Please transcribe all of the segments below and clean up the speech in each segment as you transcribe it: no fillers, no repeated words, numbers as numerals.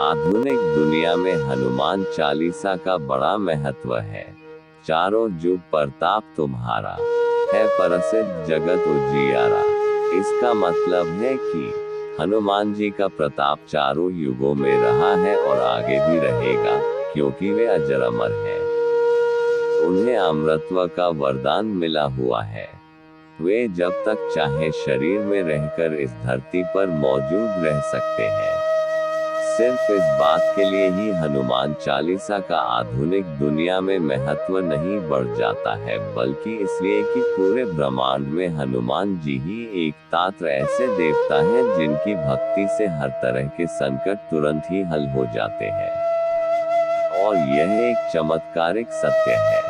आधुनिक दुनिया में हनुमान चालीसा का बड़ा महत्व है। चारों जुग प्रताप तुम्हारा, है प्रसिद्ध जगत उजियारा। इसका मतलब है कि हनुमान जी का प्रताप चारों युगों में रहा है और आगे भी रहेगा, क्योंकि वे अजर अमर हैं। उन्हें अमरत्व का वरदान मिला हुआ है। वे जब तक चाहे शरीर में रहकर इस धरती पर मौजूद रह सकते हैं। सिर्फ इस बात के लिए ही हनुमान चालीसा का आधुनिक दुनिया में महत्व नहीं बढ़ जाता है, बल्कि इसलिए कि पूरे ब्रह्मांड में हनुमान जी ही एकमात्र ऐसे देवता हैं जिनकी भक्ति से हर तरह के संकट तुरंत ही हल हो जाते हैं। और यह एक चमत्कारिक सत्य है।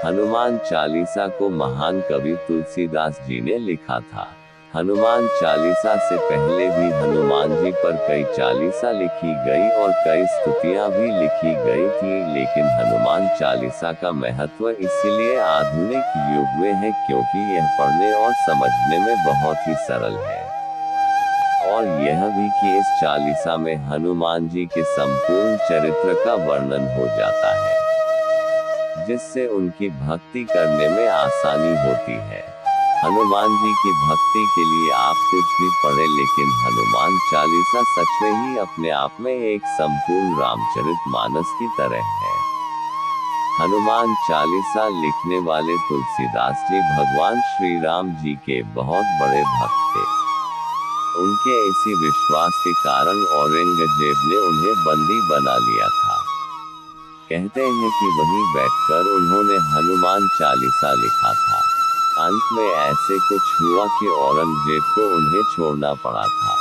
हनुमान चालीसा को महान कवि तुलसीदास जी ने लिखा था। हनुमान चालीसा से पहले भी हनुमान जी पर कई चालीसा लिखी गई और कई स्तुतियां भी लिखी गई थी, लेकिन हनुमान चालीसा का महत्व इसीलिए आधुनिक युग में है क्योंकि यह पढ़ने और समझने में बहुत ही सरल है। और यह भी कि इस चालीसा में हनुमान जी के संपूर्ण चरित्र का वर्णन हो जाता है, जिससे उनकी भक्ति करने में आसानी होती है। हनुमान जी की भक्ति के लिए आप कुछ भी पढ़े, लेकिन हनुमान चालीसा सच में ही अपने आप में एक संपूर्ण रामचरितमानस की तरह है। हनुमान चालीसा लिखने वाले तुलसीदास जी भगवान श्री राम जी के बहुत बड़े भक्त थे। उनके इसी विश्वास के कारण औरंगजेब ने उन्हें बंदी बना लिया था। कहते हैं कि वहीं बैठकर उन्होंने हनुमान चालीसा लिखा था। अंत में ऐसे कुछ हुआ कि औरंगजेब को उन्हें छोड़ना पड़ा था।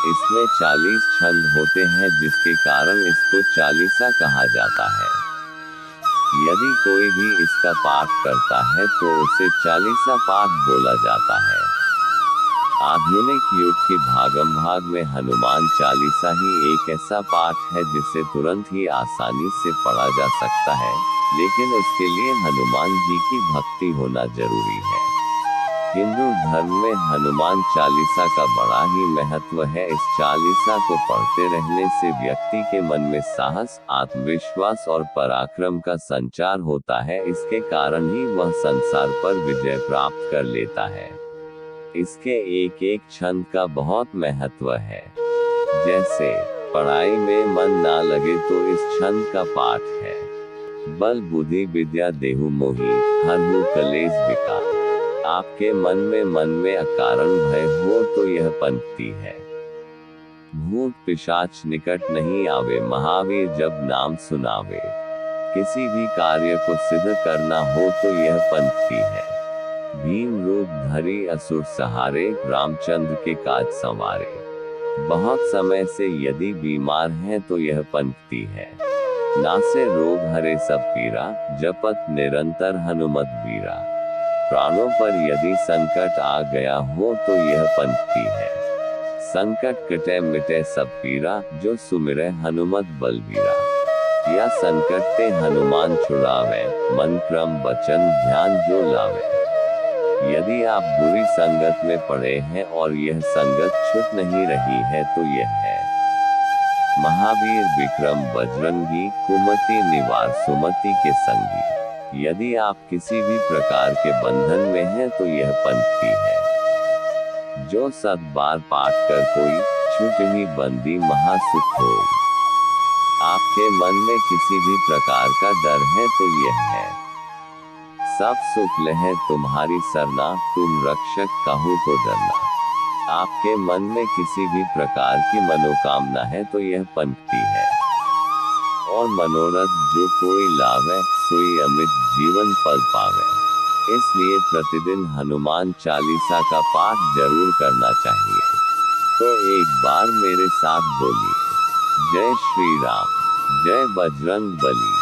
इसमें 40 छंद होते हैं, जिसके कारण इसको चालीसा कहा जाता है। यदि कोई भी इसका पाठ करता है तो उसे चालीसा पाठ बोला जाता है। आधुनिक युग की भागम भाग में हनुमान चालीसा ही एक ऐसा पाठ है जिसे तुरंत ही आसानी से पढ़ा जा सकता है, लेकिन उसके लिए हनुमान जी की भक्ति होना जरूरी है। हिंदू धर्म में हनुमान चालीसा का बड़ा ही महत्व है। इस चालीसा को पढ़ते रहने से व्यक्ति के मन में साहस, आत्मविश्वास और पराक्रम का संचार होता है। इसके कारण ही वह संसार पर विजय प्राप्त कर लेता है। इसके एक एक छंद का बहुत महत्व है। जैसे पढ़ाई में मन ना लगे तो इस छंद का पाठ है। बल बुद्धि विद्या देहु मोहि, हरहु कलेश विकार। आपके मन में अकारण भय हो तो यह पंक्ति है। भूत पिशाच निकट नहीं आवे, महावीर जब नाम सुनावे। किसी भी कार्य को सिद्ध करना हो तो यह पंक्ति है। भीम रूप धरी असुर सहारे, रामचंद्र के काज संवारे। बहुत समय से यदि बीमार हैं तो यह पंक्ति है। नासे रोग हरे सब पीरा, जपत निरंतर हनुमत बीरा। प्राणों पर यदि संकट आ गया हो तो यह पंक्ति है। संकट कटे मिटे सब पीरा, जो सुमिरे हनुमत बलबीरा। या संकट ते हनुमान छुड़ावे, मन क्रम वचन ध्यान जो लावे। यदि आप बुरी संगत में पड़े हैं और यह संगत छूट नहीं रही है तो यह है। महावीर विक्रम बजरंगी, कुमति निवार सुमति के संगी। यदि आप किसी भी प्रकार के बंधन में हैं तो यह पंक्ति है। जो 7 बार पाठ कर कोई, छूट ही बंदी महासुख होई। आपके मन में किसी भी प्रकार का डर है तो यह है। सब सुख लहे तुम्हारी सरना, तुम रक्षक काहू को डरना। आपके मन में किसी भी प्रकार की मनोकामना है तो यह पंक्ति है। और मनोरथ जो कोई लावे, सोई अमित जीवन पल पावे। इसलिए प्रतिदिन हनुमान चालीसा का पाठ जरूर करना चाहिए। तो एक बार मेरे साथ बोलिए, जय श्री राम, जय बजरंग बली।